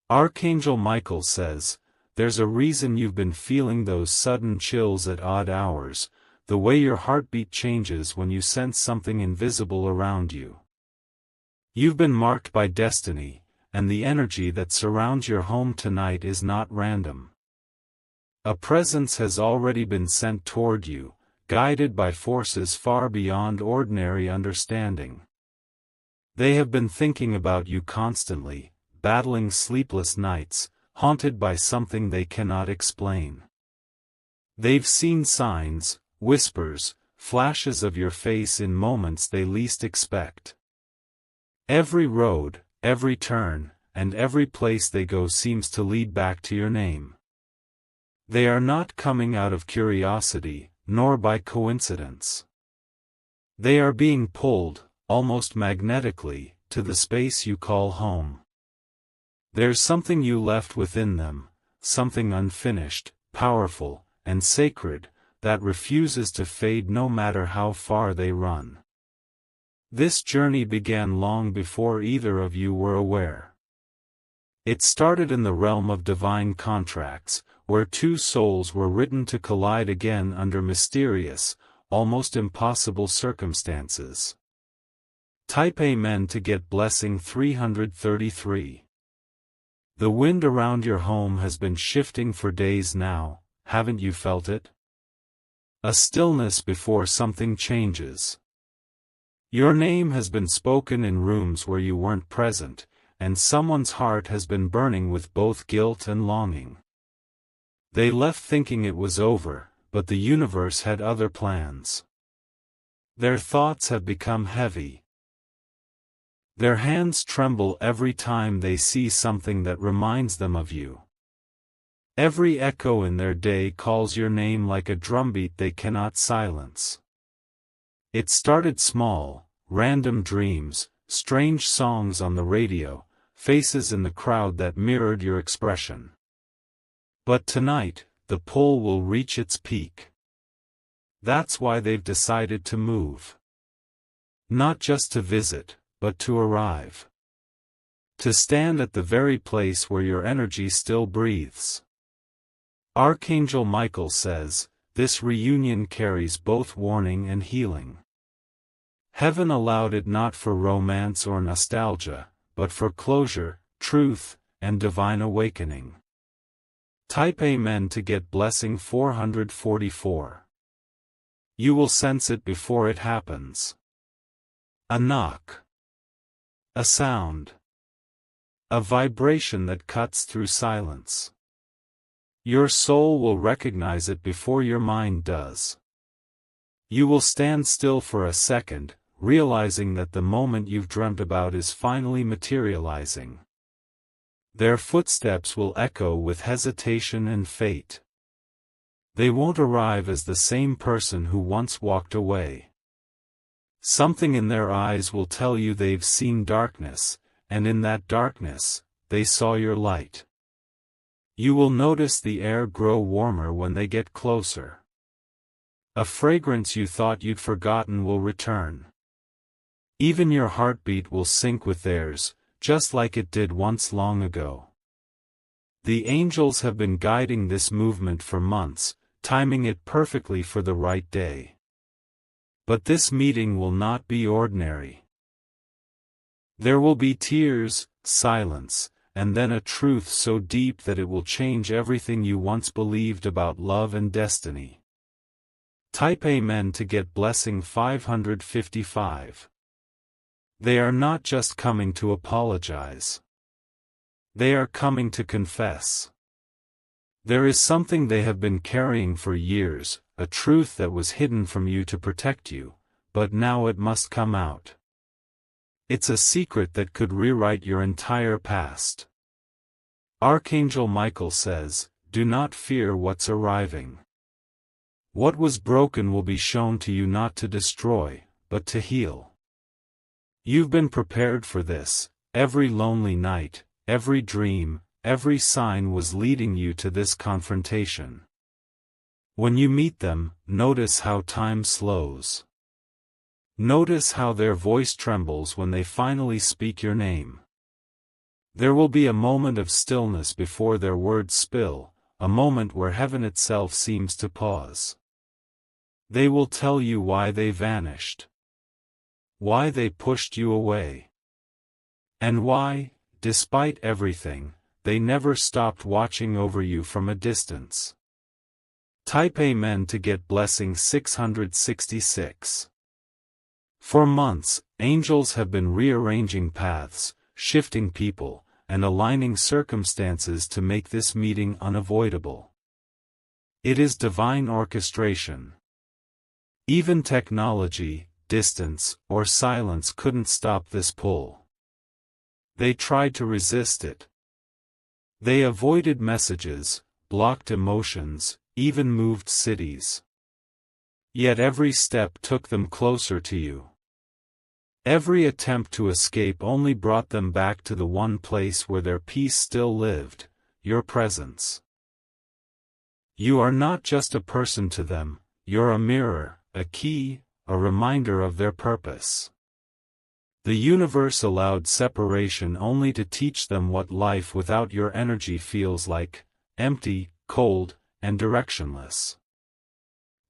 Archangel Michael says, there's a reason you've been feeling those sudden chills at odd hours, the way your heartbeat changes when you sense something invisible around you. You've been marked by destiny, and the energy that surrounds your home tonight is not random. A presence has already been sent toward you, guided by forces far beyond ordinary understanding. They have been thinking about you constantly, battling sleepless nights, haunted by something they cannot explain. They've seen signs, whispers, flashes of your face in moments they least expect. Every road, every turn, and every place they go seems to lead back to your name. They are not coming out of curiosity, nor by coincidence. They are being pulled, almost magnetically, to the space you call home. There's something you left within them, something unfinished, powerful, and sacred, that refuses to fade no matter how far they run. This journey began long before either of you were aware. It started in the realm of divine contracts, where two souls were written to collide again under mysterious, almost impossible circumstances. Type Amen to get blessing 333. The wind around your home has been shifting for days now, haven't you felt it? A stillness before something changes. Your name has been spoken in rooms where you weren't present, and someone's heart has been burning with both guilt and longing. They left thinking it was over, but the universe had other plans. Their thoughts have become heavy. Their hands tremble every time they see something that reminds them of you. Every echo in their day calls your name like a drumbeat they cannot silence. It started small, random dreams, strange songs on the radio, faces in the crowd that mirrored your expression. But tonight, the pull will reach its peak. That's why they've decided to move. Not just to visit, but to arrive. To stand at the very place where your energy still breathes. Archangel Michael says, this reunion carries both warning and healing. Heaven allowed it not for romance or nostalgia, but for closure, truth, and divine awakening. Type Amen to get blessing 444. You will sense it before it happens. A knock. A sound. A vibration that cuts through silence. Your soul will recognize it before your mind does. You will stand still for a second, realizing that the moment you've dreamt about is finally materializing. Their footsteps will echo with hesitation and fate. They won't arrive as the same person who once walked away. Something in their eyes will tell you they've seen darkness, and in that darkness, they saw your light. You will notice the air grow warmer when they get closer. A fragrance you thought you'd forgotten will return. Even your heartbeat will sync with theirs, just like it did once long ago. The angels have been guiding this movement for months, timing it perfectly for the right day. But this meeting will not be ordinary. There will be tears, silence, and then a truth so deep that it will change everything you once believed about love and destiny. Type Amen to get blessing 555. They are not just coming to apologize. They are coming to confess. There is something they have been carrying for years, a truth that was hidden from you to protect you, but now it must come out. It's a secret that could rewrite your entire past. Archangel Michael says, do not fear what's arriving. What was broken will be shown to you not to destroy, but to heal. You've been prepared for this. Every lonely night, every dream, every sign was leading you to this confrontation. When you meet them, notice how time slows. Notice how their voice trembles when they finally speak your name. There will be a moment of stillness before their words spill, a moment where heaven itself seems to pause. They will tell you why they vanished, why they pushed you away, and why, despite everything, they never stopped watching over you from a distance. Type Amen to get blessing 666. For months, angels have been rearranging paths, shifting people, and aligning circumstances to make this meeting unavoidable. It is divine orchestration. Even technology, distance, or silence couldn't stop this pull. They tried to resist it. They avoided messages, blocked emotions, even moved cities. Yet every step took them closer to you. Every attempt to escape only brought them back to the one place where their peace still lived, your presence. You are not just a person to them, you're a mirror, a key, a reminder of their purpose. The universe allowed separation only to teach them what life without your energy feels like, empty, cold, and directionless.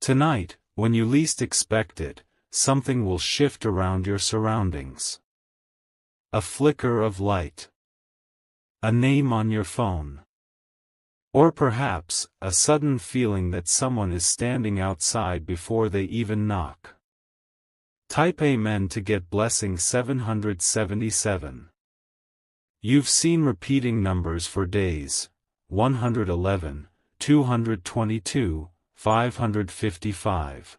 Tonight, when you least expect it, something will shift around your surroundings. A flicker of light. A name on your phone. Or perhaps, a sudden feeling that someone is standing outside before they even knock. Type Amen to get blessing 777. You've seen repeating numbers for days, 111, 222, 555.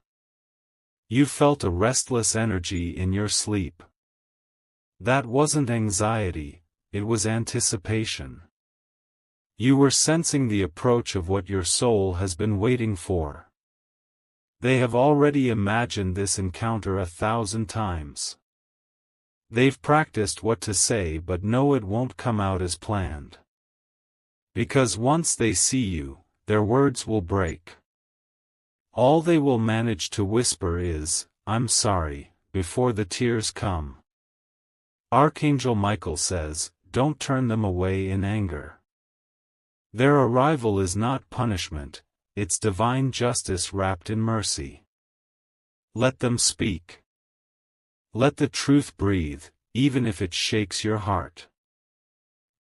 You felt a restless energy in your sleep. That wasn't anxiety, it was anticipation. You were sensing the approach of what your soul has been waiting for. They have already imagined this encounter 1,000 times. They've practiced what to say but know it won't come out as planned. Because once they see you, their words will break. All they will manage to whisper is, "I'm sorry," before the tears come. Archangel Michael says, don't turn them away in anger. Their arrival is not punishment, it's divine justice wrapped in mercy. Let them speak. Let the truth breathe, even if it shakes your heart.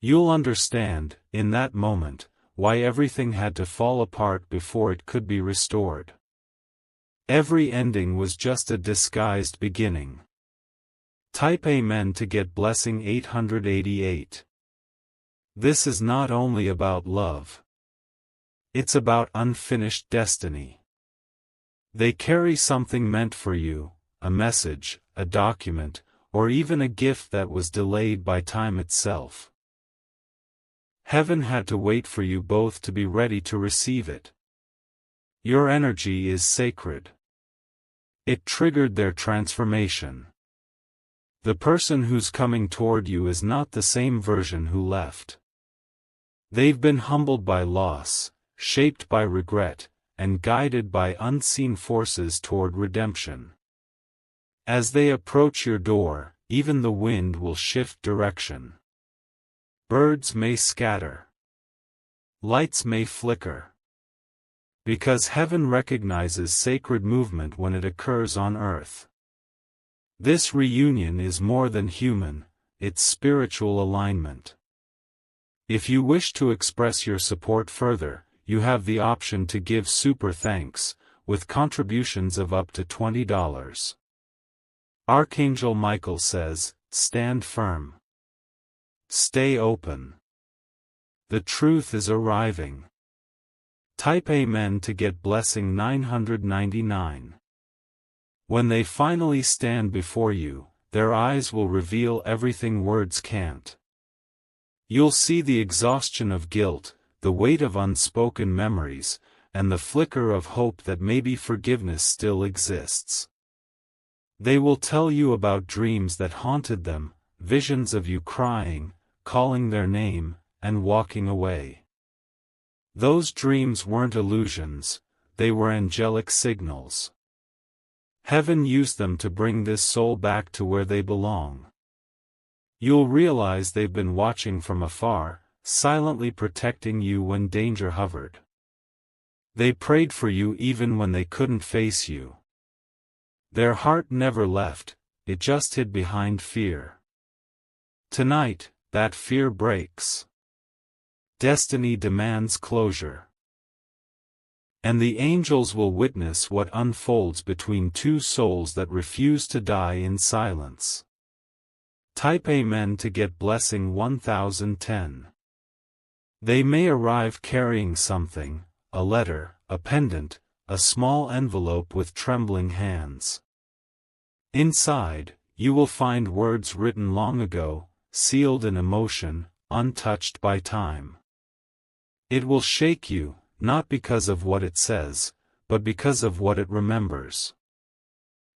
You'll understand, in that moment, why everything had to fall apart before it could be restored. Every ending was just a disguised beginning. Type Amen to get blessing 888. This is not only about love. It's about unfinished destiny. They carry something meant for you, a message, a document, or even a gift that was delayed by time itself. Heaven had to wait for you both to be ready to receive it. Your energy is sacred. It triggered their transformation. The person who's coming toward you is not the same version who left. They've been humbled by loss, shaped by regret, and guided by unseen forces toward redemption. As they approach your door, even the wind will shift direction. Birds may scatter. Lights may flicker. Because heaven recognizes sacred movement when it occurs on earth. This reunion is more than human, it's spiritual alignment. If you wish to express your support further, you have the option to give super thanks, with contributions of up to $20. Archangel Michael says, stand firm. Stay open. The truth is arriving. Type Amen to get blessing 999. When they finally stand before you, their eyes will reveal everything words can't. You'll see the exhaustion of guilt, the weight of unspoken memories, and the flicker of hope that maybe forgiveness still exists. They will tell you about dreams that haunted them, visions of you crying, calling their name, and walking away. Those dreams weren't illusions, they were angelic signals. Heaven used them to bring this soul back to where they belong. You'll realize they've been watching from afar, silently protecting you when danger hovered. They prayed for you even when they couldn't face you. Their heart never left, it just hid behind fear. Tonight, that fear breaks. Destiny demands closure. And the angels will witness what unfolds between two souls that refuse to die in silence. Type Amen to get blessing 1010. They may arrive carrying something, a letter, a pendant, a small envelope with trembling hands. Inside, you will find words written long ago, sealed in emotion, untouched by time. It will shake you, not because of what it says, but because of what it remembers.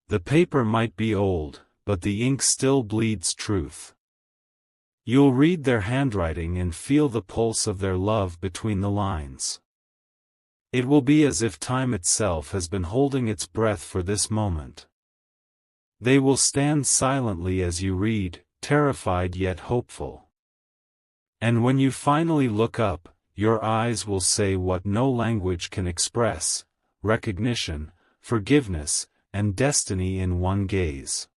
The paper might be old, but the ink still bleeds truth. You'll read their handwriting and feel the pulse of their love between the lines. It will be as if time itself has been holding its breath for this moment. They will stand silently as you read, terrified yet hopeful. And when you finally look up, your eyes will say what no language can express: recognition, forgiveness, and destiny in one gaze.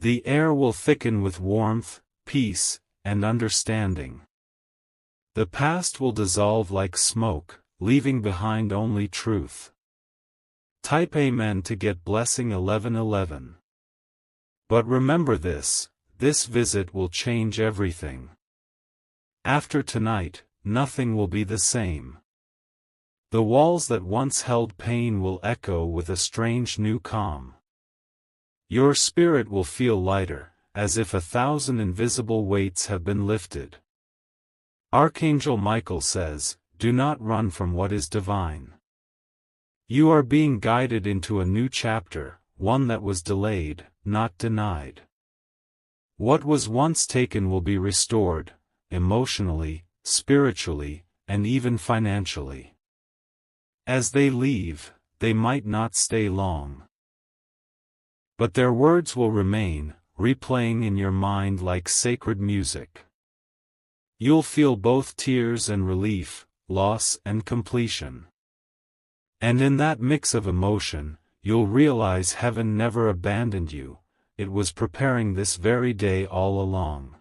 The air will thicken with warmth, peace, and understanding. The past will dissolve like smoke, leaving behind only truth. Type Amen to get blessing 1111. But remember this visit will change everything. After tonight, nothing will be the same. The walls that once held pain will echo with a strange new calm. Your spirit will feel lighter, as if 1,000 invisible weights have been lifted. Archangel Michael says, "Do not run from what is divine." You are being guided into a new chapter, one that was delayed, not denied. What was once taken will be restored, emotionally, spiritually, and even financially. As they leave, they might not stay long. But their words will remain, replaying in your mind like sacred music. You'll feel both tears and relief, loss and completion. And in that mix of emotion, you'll realize heaven never abandoned you, it was preparing this very day all along.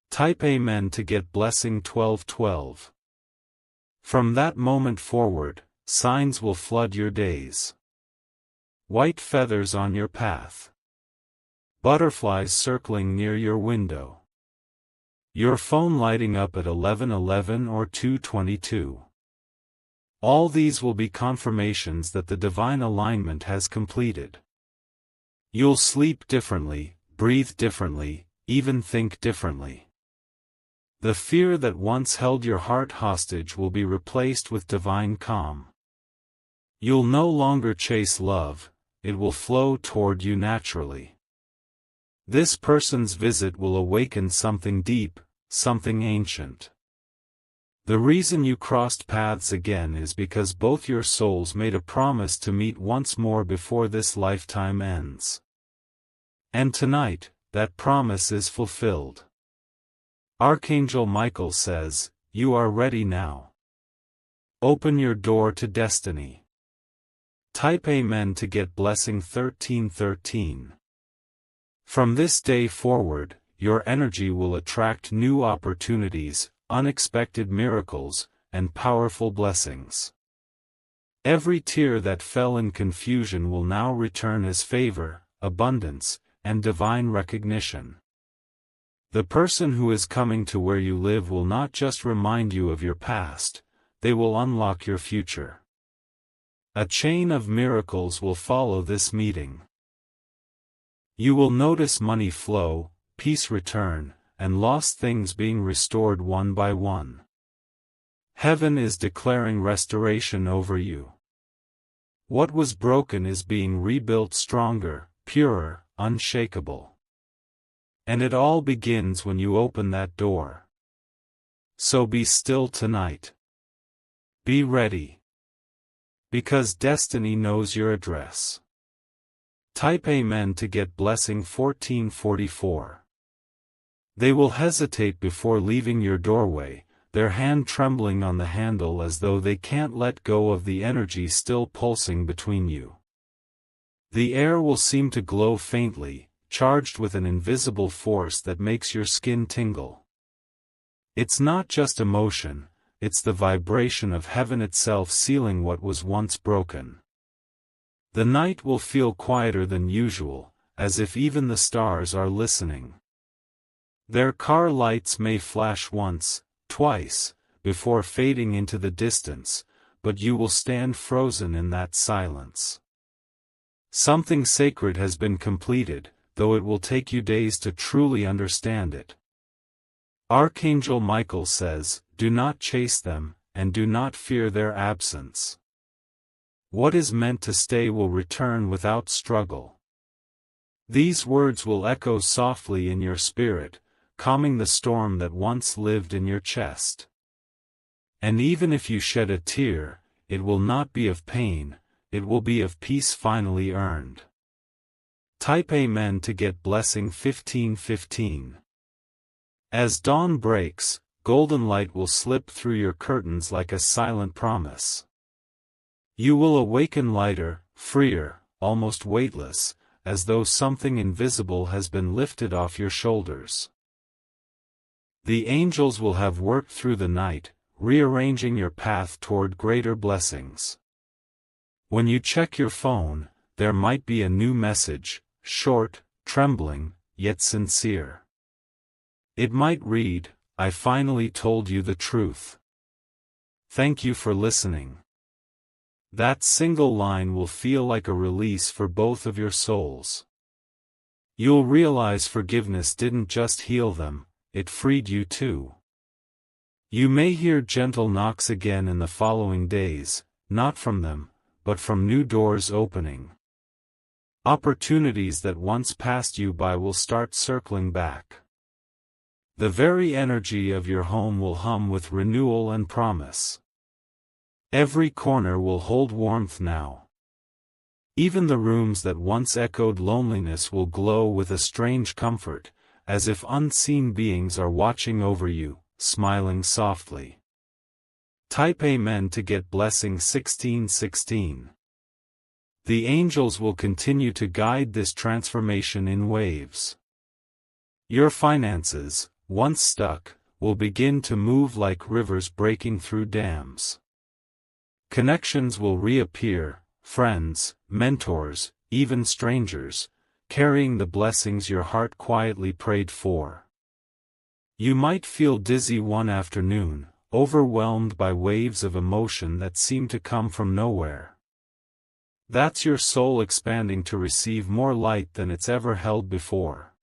Type Amen to get blessing 1212. From that moment forward, signs will flood your days. White feathers on your path. Butterflies circling near your window. Your phone lighting up at 11:11 or 2:22. All these will be confirmations that the divine alignment has completed. You'll sleep differently, breathe differently, even think differently. The fear that once held your heart hostage will be replaced with divine calm. You'll no longer chase love, it will flow toward you naturally. This person's visit will awaken something deep, something ancient. The reason you crossed paths again is because both your souls made a promise to meet once more before this lifetime ends. And tonight, that promise is fulfilled. Archangel Michael says, "You are ready now. Open your door to destiny." Type Amen to get blessing 1313. From this day forward, your energy will attract new opportunities, unexpected miracles, and powerful blessings. Every tear that fell in confusion will now return as favor, abundance, and divine recognition. The person who is coming to where you live will not just remind you of your past, they will unlock your future. A chain of miracles will follow this meeting. You will notice money flow, peace return, and lost things being restored one by one. Heaven is declaring restoration over you. What was broken is being rebuilt stronger, purer, unshakable. And it all begins when you open that door. So be still tonight. Be ready. Because destiny knows your address. Type Amen to get blessing 1444. They will hesitate before leaving your doorway, their hand trembling on the handle as though they can't let go of the energy still pulsing between you. The air will seem to glow faintly, charged with an invisible force that makes your skin tingle. It's not just emotion, it's the vibration of heaven itself sealing what was once broken. The night will feel quieter than usual, as if even the stars are listening. Their car lights may flash once, twice, before fading into the distance, but you will stand frozen in that silence. Something sacred has been completed, though it will take you days to truly understand it. Archangel Michael says, "Do not chase them, and do not fear their absence. What is meant to stay will return without struggle." These words will echo softly in your spirit, calming the storm that once lived in your chest. And even if you shed a tear, it will not be of pain, it will be of peace finally earned. Type Amen to get blessing 1515. As dawn breaks, golden light will slip through your curtains like a silent promise. You will awaken lighter, freer, almost weightless, as though something invisible has been lifted off your shoulders. The angels will have worked through the night, rearranging your path toward greater blessings. When you check your phone, there might be a new message, short, trembling, yet sincere. It might read, "I finally told you the truth. Thank you for listening." That single line will feel like a release for both of your souls. You'll realize forgiveness didn't just heal them, it freed you too. You may hear gentle knocks again in the following days, not from them, but from new doors opening. Opportunities that once passed you by will start circling back. The very energy of your home will hum with renewal and promise. Every corner will hold warmth now. Even the rooms that once echoed loneliness will glow with a strange comfort, as if unseen beings are watching over you, smiling softly. Type Amen to get blessing 1616. The angels will continue to guide this transformation in waves. Your finances, once stuck, will begin to move like rivers breaking through dams. Connections will reappear, friends, mentors, even strangers, carrying the blessings your heart quietly prayed for. You might feel dizzy one afternoon, overwhelmed by waves of emotion that seem to come from nowhere. That's your soul expanding to receive more light than it's ever held before.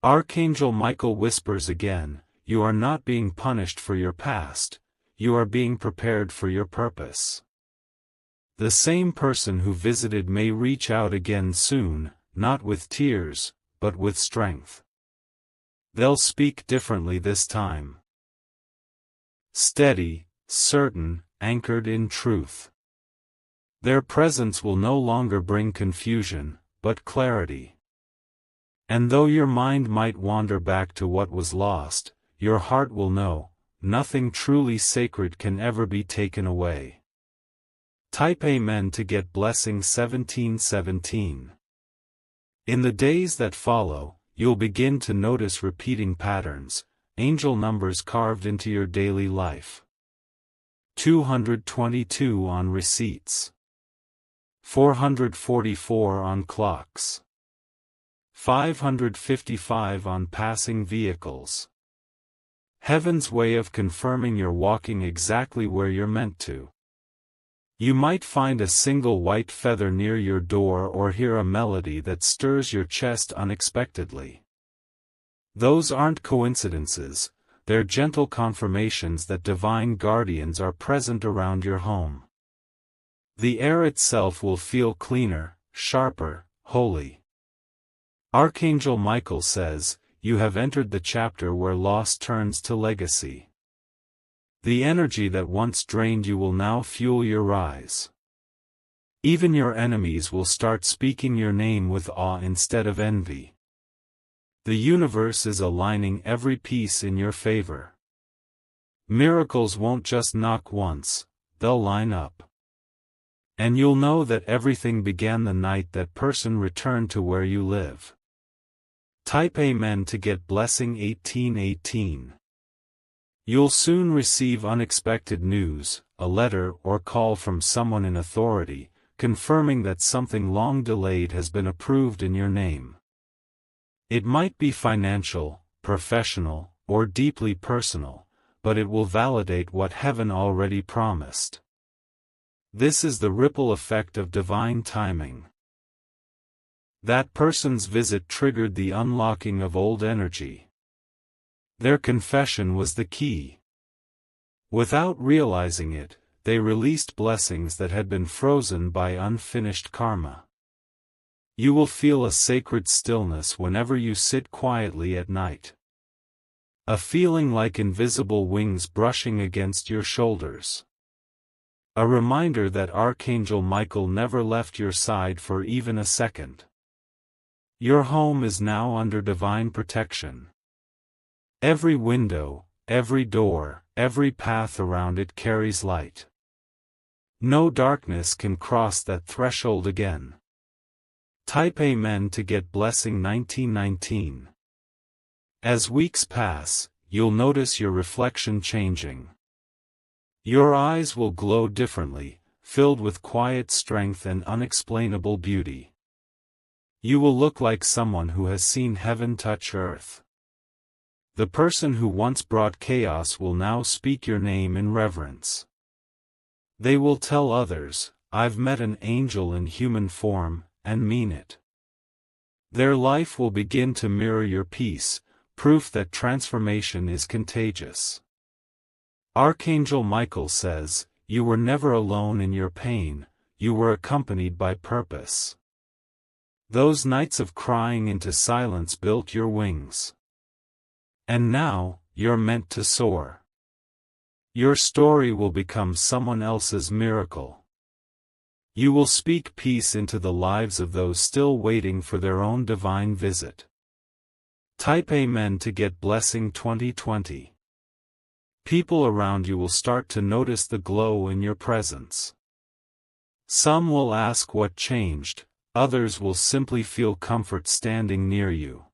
Archangel Michael whispers again, "You are not being punished for your past. You are being prepared for your purpose." The same person who visited may reach out again soon, not with tears, but with strength. They'll speak differently this time. Steady, certain, anchored in truth. Their presence will no longer bring confusion, but clarity. And though your mind might wander back to what was lost, your heart will know, nothing truly sacred can ever be taken away. Type Amen to get blessing 1717. In the days that follow, you'll begin to notice repeating patterns, angel numbers carved into your daily life. 222 on receipts. 444 on clocks. 555 on passing vehicles. Heaven's way of confirming you're walking exactly where you're meant to. You might find a single white feather near your door or hear a melody that stirs your chest unexpectedly. Those aren't coincidences, they're gentle confirmations that divine guardians are present around your home. The air itself will feel cleaner, sharper, holy. Archangel Michael says, "You have entered the chapter where loss turns to legacy." The energy that once drained you will now fuel your rise. Even your enemies will start speaking your name with awe instead of envy. The universe is aligning every piece in your favor. Miracles won't just knock once, they'll line up. And you'll know that everything began the night that person returned to where you live. Type Amen to get blessing 1818. You'll soon receive unexpected news, a letter or call from someone in authority, confirming that something long delayed has been approved in your name. It might be financial, professional, or deeply personal, but it will validate what heaven already promised. This is the ripple effect of divine timing. That person's visit triggered the unlocking of old energy. Their confession was the key. Without realizing it, they released blessings that had been frozen by unfinished karma. You will feel a sacred stillness whenever you sit quietly at night. A feeling like invisible wings brushing against your shoulders. A reminder that Archangel Michael never left your side for even a second. Your home is now under divine protection. Every window, every door, every path around it carries light. No darkness can cross that threshold again. Type Amen to get blessing 1919. As weeks pass, you'll notice your reflection changing. Your eyes will glow differently, filled with quiet strength and unexplainable beauty. You will look like someone who has seen heaven touch earth. The person who once brought chaos will now speak your name in reverence. They will tell others, "I've met an angel in human form," and mean it. Their life will begin to mirror your peace, proof that transformation is contagious. Archangel Michael says, "You were never alone in your pain, you were accompanied by purpose." Those nights of crying into silence built your wings. And now, you're meant to soar. Your story will become someone else's miracle. You will speak peace into the lives of those still waiting for their own divine visit. Type Amen to get blessing 2020. People around you will start to notice the glow in your presence. Some will ask what changed, others will simply feel comfort standing near you.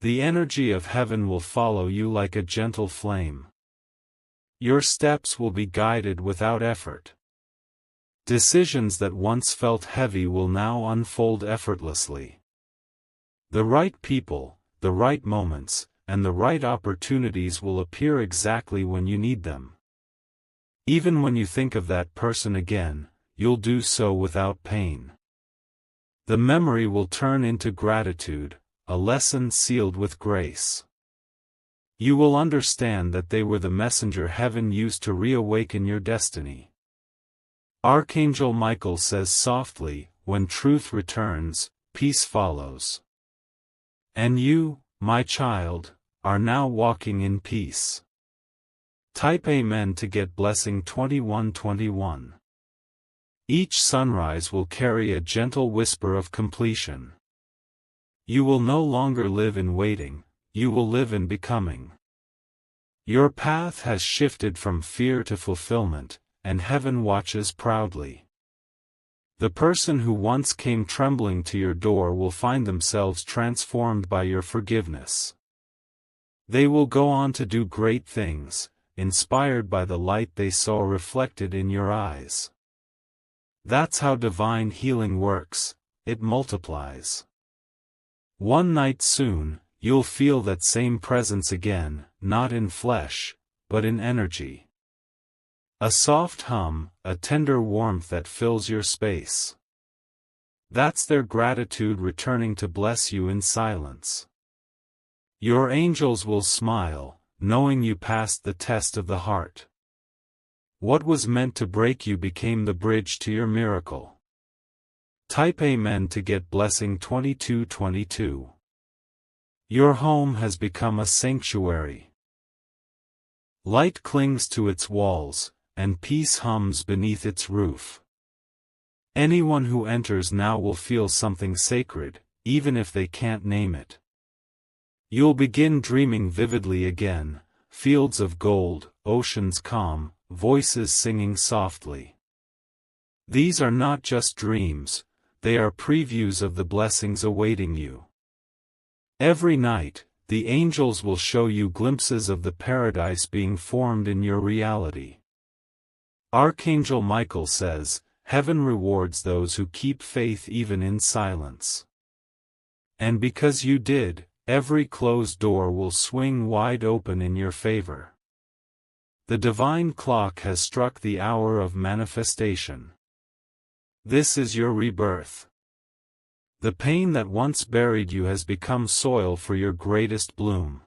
The energy of heaven will follow you like a gentle flame. Your steps will be guided without effort. Decisions that once felt heavy will now unfold effortlessly. The right people, the right moments, and the right opportunities will appear exactly when you need them. Even when you think of that person again, you'll do so without pain. The memory will turn into gratitude, a lesson sealed with grace. You will understand that they were the messenger heaven used to reawaken your destiny. Archangel Michael says softly, "When truth returns, peace follows." And you, my child, are now walking in peace. Type Amen to get blessing 2121. Each sunrise will carry a gentle whisper of completion. You will no longer live in waiting, you will live in becoming. Your path has shifted from fear to fulfillment, and heaven watches proudly. The person who once came trembling to your door will find themselves transformed by your forgiveness. They will go on to do great things, inspired by the light they saw reflected in your eyes. That's how divine healing works, it multiplies. One night soon, you'll feel that same presence again, not in flesh, but in energy. A soft hum, a tender warmth that fills your space. That's their gratitude returning to bless you in silence. Your angels will smile, knowing you passed the test of the heart. What was meant to break you became the bridge to your miracle. Type Amen to get blessing 2222. Your home has become a sanctuary. Light clings to its walls, and peace hums beneath its roof. Anyone who enters now will feel something sacred, even if they can't name it. You'll begin dreaming vividly again, fields of gold, oceans calm, voices singing softly. These are not just dreams, they are previews of the blessings awaiting you. Every night, the angels will show you glimpses of the paradise being formed in your reality. Archangel Michael says, "Heaven rewards those who keep faith even in silence." And because you did, every closed door will swing wide open in your favor. The divine clock has struck the hour of manifestation. This is your rebirth. The pain that once buried you has become soil for your greatest bloom.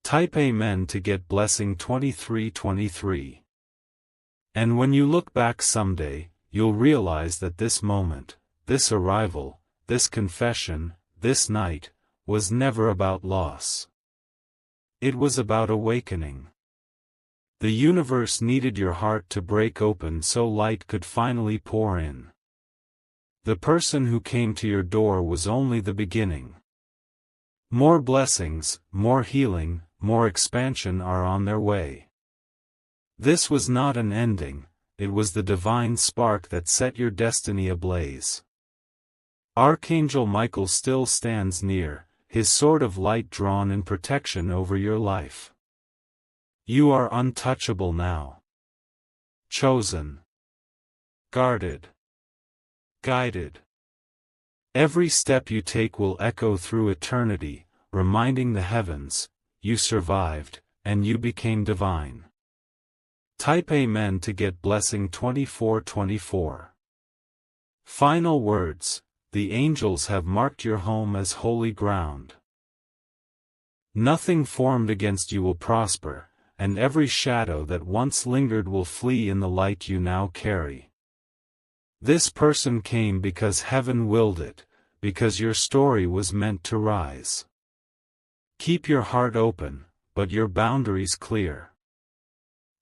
Type Amen to get blessing 2323. And when you look back someday, you'll realize that this moment, this arrival, this confession, this night, was never about loss. It was about awakening. The universe needed your heart to break open so light could finally pour in. The person who came to your door was only the beginning. More blessings, more healing, more expansion are on their way. This was not an ending, it was the divine spark that set your destiny ablaze. Archangel Michael still stands near, his sword of light drawn in protection over your life. You are untouchable now. Chosen. Guarded. Guided. Every step you take will echo through eternity, reminding the heavens, you survived, and you became divine. Type Amen to get blessing 2424. Final words, the angels have marked your home as holy ground. Nothing formed against you will prosper, and every shadow that once lingered will flee in the light you now carry. This person came because heaven willed it, because your story was meant to rise. Keep your heart open, but your boundaries clear.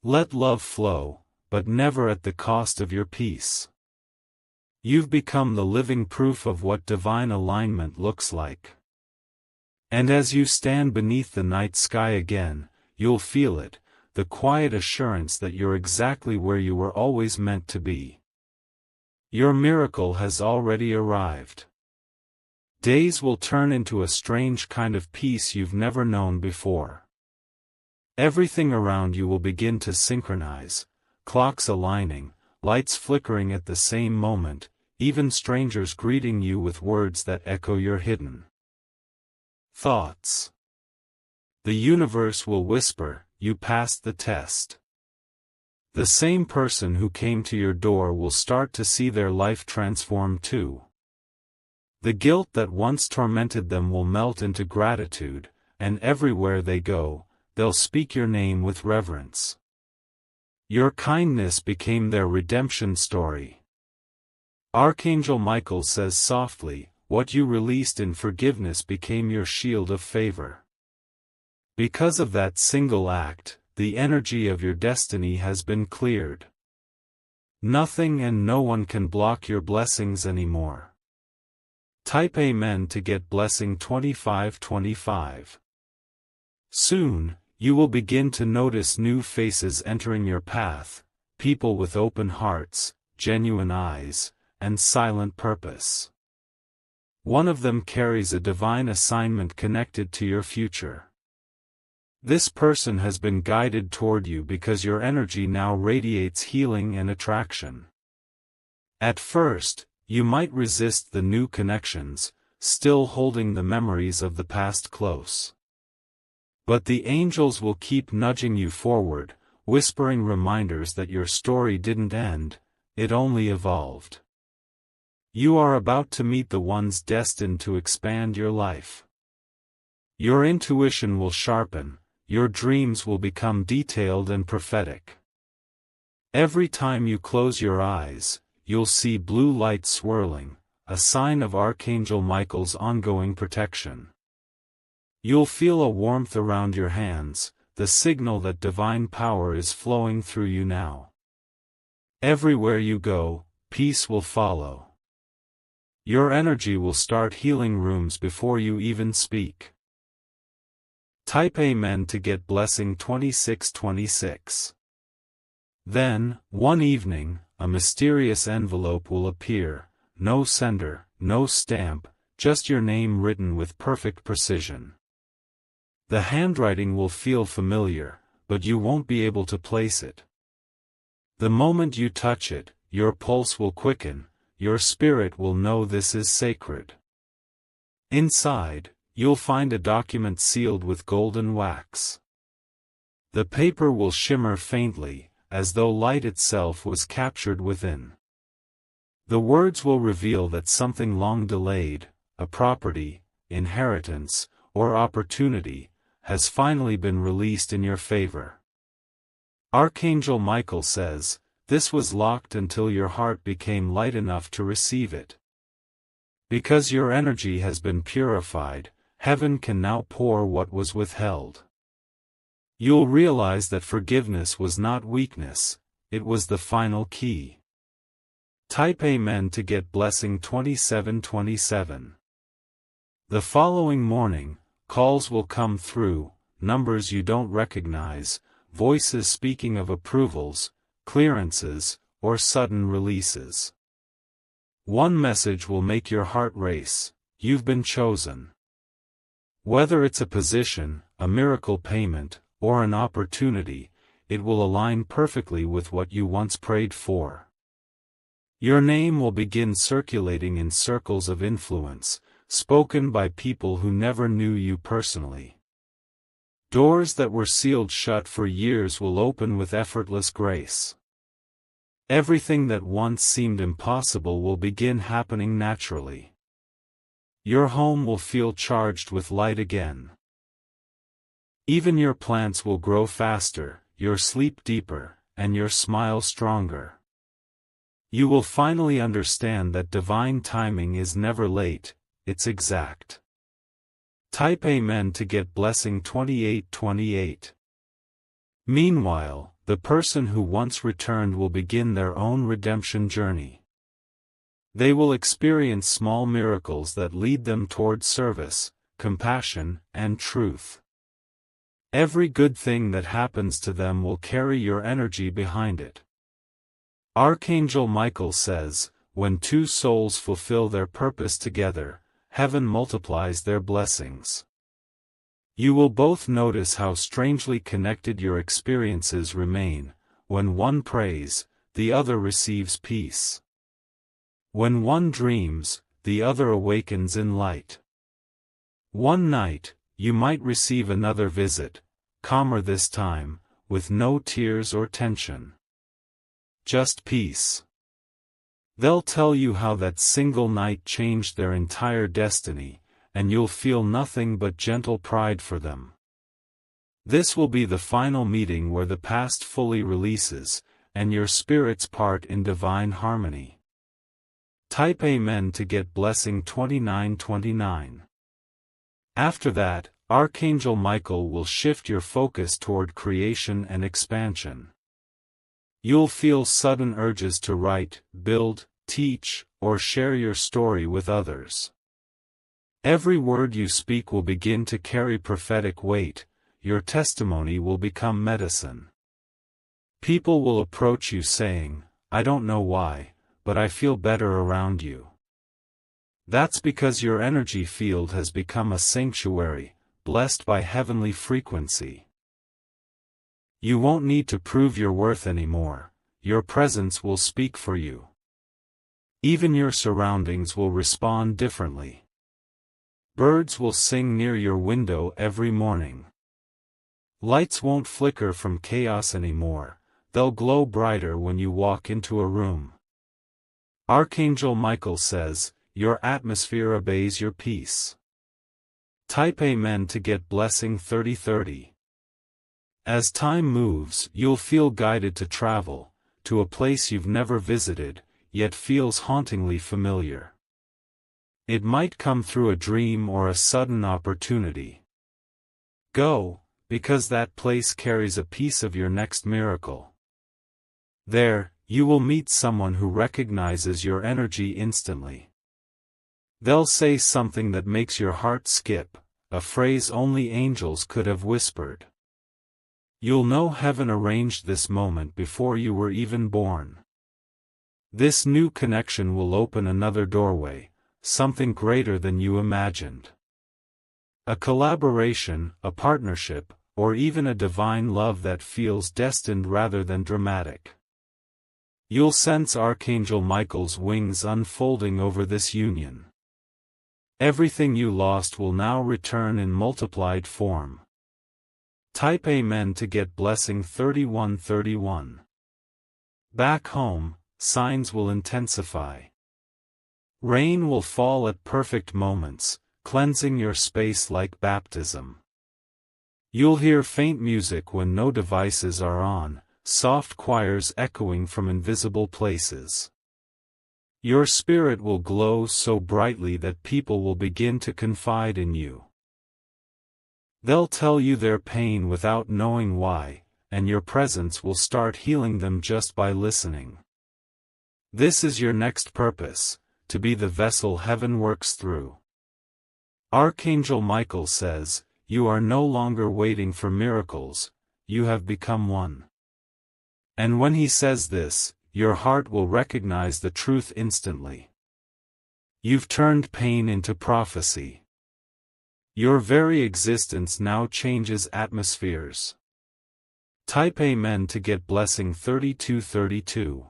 Let love flow, but never at the cost of your peace. You've become the living proof of what divine alignment looks like. And as you stand beneath the night sky again, you'll feel it, the quiet assurance that you're exactly where you were always meant to be. Your miracle has already arrived. Days will turn into a strange kind of peace you've never known before. Everything around you will begin to synchronize, clocks aligning, lights flickering at the same moment, even strangers greeting you with words that echo your hidden thoughts. The universe will whisper, "You passed the test." The same person who came to your door will start to see their life transform too. The guilt that once tormented them will melt into gratitude, and everywhere they go, they'll speak your name with reverence. Your kindness became their redemption story. Archangel Michael says softly, what you released in forgiveness became your shield of favor. Because of that single act, the energy of your destiny has been cleared. Nothing and no one can block your blessings anymore. Type Amen to get blessing 2525. Soon, you will begin to notice new faces entering your path, people with open hearts, genuine eyes, and silent purpose. One of them carries a divine assignment connected to your future. This person has been guided toward you because your energy now radiates healing and attraction. At first, you might resist the new connections, still holding the memories of the past close. But the angels will keep nudging you forward, whispering reminders that your story didn't end, it only evolved. You are about to meet the ones destined to expand your life. Your intuition will sharpen, your dreams will become detailed and prophetic. Every time you close your eyes, you'll see blue light swirling, a sign of Archangel Michael's ongoing protection. You'll feel a warmth around your hands, the signal that divine power is flowing through you now. Everywhere you go, peace will follow. Your energy will start healing rooms before you even speak. Type Amen to get blessing 2626. Then, one evening, a mysterious envelope will appear, no sender, no stamp, just your name written with perfect precision. The handwriting will feel familiar, but you won't be able to place it. The moment you touch it, your pulse will quicken, your spirit will know this is sacred. Inside, you'll find a document sealed with golden wax. The paper will shimmer faintly, as though light itself was captured within. The words will reveal that something long delayed, a property, inheritance, or opportunity, has finally been released in your favor. Archangel Michael says, this was locked until your heart became light enough to receive it. Because your energy has been purified, heaven can now pour what was withheld. You'll realize that forgiveness was not weakness, it was the final key. Type Amen to get blessing 2727. The following morning, calls will come through, numbers you don't recognize, voices speaking of approvals, clearances, or sudden releases. One message will make your heart race: you've been chosen. Whether it's a position, a miracle payment, or an opportunity, it will align perfectly with what you once prayed for. Your name will begin circulating in circles of influence, spoken by people who never knew you personally. Doors that were sealed shut for years will open with effortless grace. Everything that once seemed impossible will begin happening naturally. Your home will feel charged with light again. Even your plants will grow faster, your sleep deeper, and your smile stronger. You will finally understand that divine timing is never late, it's exact. Type Amen to get blessing 2828. Meanwhile, the person who once returned will begin their own redemption journey. They will experience small miracles that lead them toward service, compassion, and truth. Every good thing that happens to them will carry your energy behind it. Archangel Michael says, when two souls fulfill their purpose together, heaven multiplies their blessings. You will both notice how strangely connected your experiences remain. When one prays, the other receives peace. When one dreams, the other awakens in light. One night, you might receive another visit, calmer this time, with no tears or tension. Just peace. They'll tell you how that single night changed their entire destiny, and you'll feel nothing but gentle pride for them. This will be the final meeting where the past fully releases, and your spirits part in divine harmony. Type Amen to get blessing 2929. After that, Archangel Michael will shift your focus toward creation and expansion. You'll feel sudden urges to write, build, teach, or share your story with others. Every word you speak will begin to carry prophetic weight, your testimony will become medicine. People will approach you saying, I don't know why, but I feel better around you. That's because your energy field has become a sanctuary, blessed by heavenly frequency. You won't need to prove your worth anymore, your presence will speak for you. Even your surroundings will respond differently. Birds will sing near your window every morning. Lights won't flicker from chaos anymore, they'll glow brighter when you walk into a room. Archangel Michael says, your atmosphere obeys your peace. Type Amen to get blessing 3030. As time moves, you'll feel guided to travel, to a place you've never visited, yet feels hauntingly familiar. It might come through a dream or a sudden opportunity. Go, because that place carries a piece of your next miracle. There, you will meet someone who recognizes your energy instantly. They'll say something that makes your heart skip, a phrase only angels could have whispered. You'll know heaven arranged this moment before you were even born. This new connection will open another doorway, something greater than you imagined. A collaboration, a partnership, or even a divine love that feels destined rather than dramatic. You'll sense Archangel Michael's wings unfolding over this union. Everything you lost will now return in multiplied form. Type Amen to get blessing 3131. Back home, signs will intensify. Rain will fall at perfect moments, cleansing your space like baptism. You'll hear faint music when no devices are on, soft choirs echoing from invisible places. Your spirit will glow so brightly that people will begin to confide in you. They'll tell you their pain without knowing why, and your presence will start healing them just by listening. This is your next purpose, to be the vessel heaven works through. Archangel Michael says, you are no longer waiting for miracles, you have become one. And when he says this, your heart will recognize the truth instantly. You've turned pain into prophecy. Your very existence now changes atmospheres. Type Amen to get blessing 3232.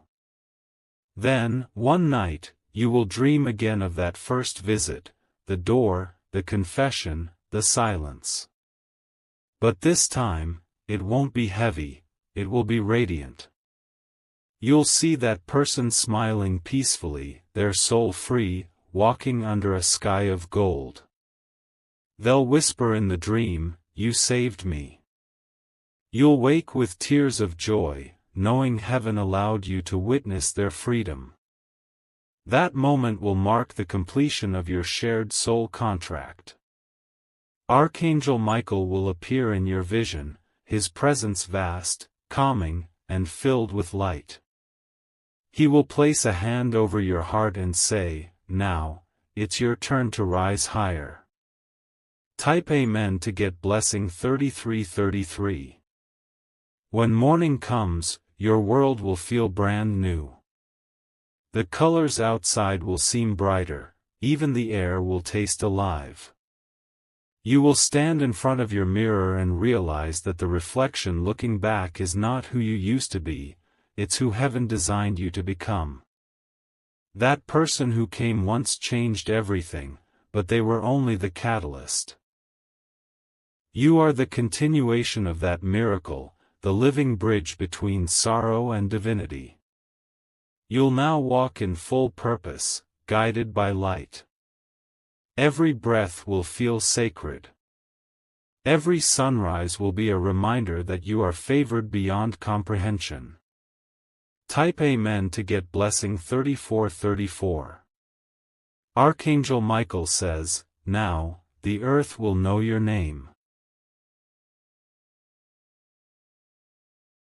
Then, one night, you will dream again of that first visit, the door, the confession, the silence. But this time, it won't be heavy, it will be radiant. You'll see that person smiling peacefully, their soul free, walking under a sky of gold. They'll whisper in the dream, "You saved me." You'll wake with tears of joy, knowing heaven allowed you to witness their freedom. That moment will mark the completion of your shared soul contract. Archangel Michael will appear in your vision, his presence vast, calming, and filled with light. He will place a hand over your heart and say, "Now, it's your turn to rise higher." Type Amen to get blessing 3333. When morning comes, your world will feel brand new. The colors outside will seem brighter, even the air will taste alive. You will stand in front of your mirror and realize that the reflection looking back is not who you used to be, it's who heaven designed you to become. That person who came once changed everything, but they were only the catalyst. You are the continuation of that miracle, the living bridge between sorrow and divinity. You'll now walk in full purpose, guided by light. Every breath will feel sacred. Every sunrise will be a reminder that you are favored beyond comprehension. Type Amen to get blessing 3434. Archangel Michael says, "Now, the earth will know your name."